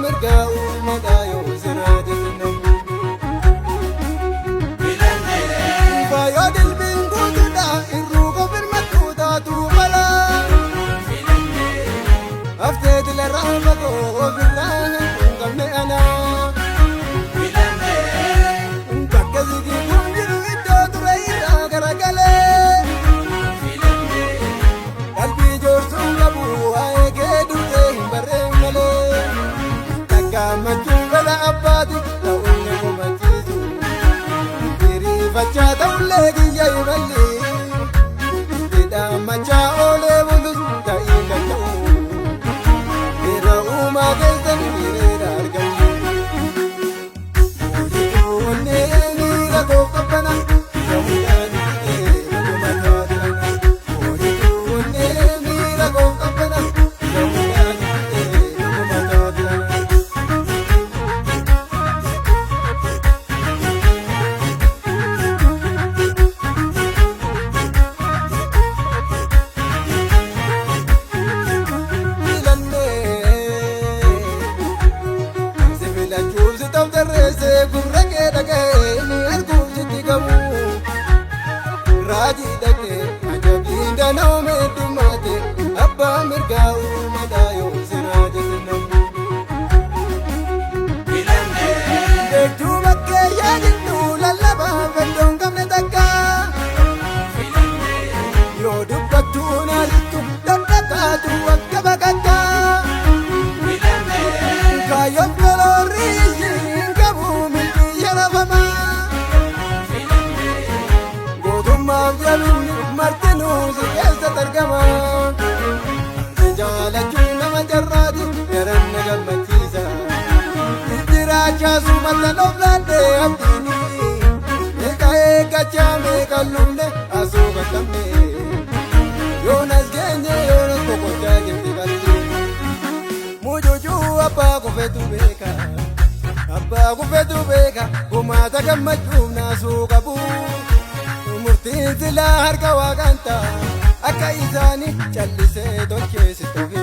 mirgaa uumataa yoo sirraate sinnamu. Faayoo dilbiin guutuudha irruu qofirmattuu taatu mala. Haftee dilarraa fagoo ofirraa hin qabne anaa. Bakka zigii kun jiru iddoo ture irraa garagalee. Qalbii joorsuun qabu waa'ee kee duutee hin barreen malee. Gammachuu fedha abbaati ta'uun na gumachiisu. Hiriifachaa ta'ullee kiyya imalli. Hidhaamachaa oolee bulus ta'ii danda'u. Hira uumaa keessan hiriira argamu. Hojjetuu onnee miira koo qabbana. Ramuudhaan hidhee mataa jirana. Hojjetuu onnee miira koo qabbana. Ramuudhaan hidhee mataa jirana. Raajii dhaqee ajabiin danoo meeddumaate abbaa mirgaa uumataa yoo sirraate sinnamu. Beektuu bakkee yaadinnu lallabaa feddoon qabne takka. Yoo dubbattuu naalittu dadhabbaatu akka baqatta. Kaayyoon koloorri ishiin qabu milkii sharafamaa. Martinuu si keessatti argama. Jaalachuun nama jarraati garan na gammachiisa. Jiraachaasu mata dhooflaadhee abdiini. Meeqa eeggachaa meeqa lubne asoo bakkamne. Yoonas geenye yoonas boqochaa jirti qalbii. Mucucuu abbaa kufetu beeka. Abbaa kufetu beeka gumaata gammachuuf naasuu qabu. Murtiin silaa harka waaqaan ta'a akka isaanii callisee tolchee si tofi.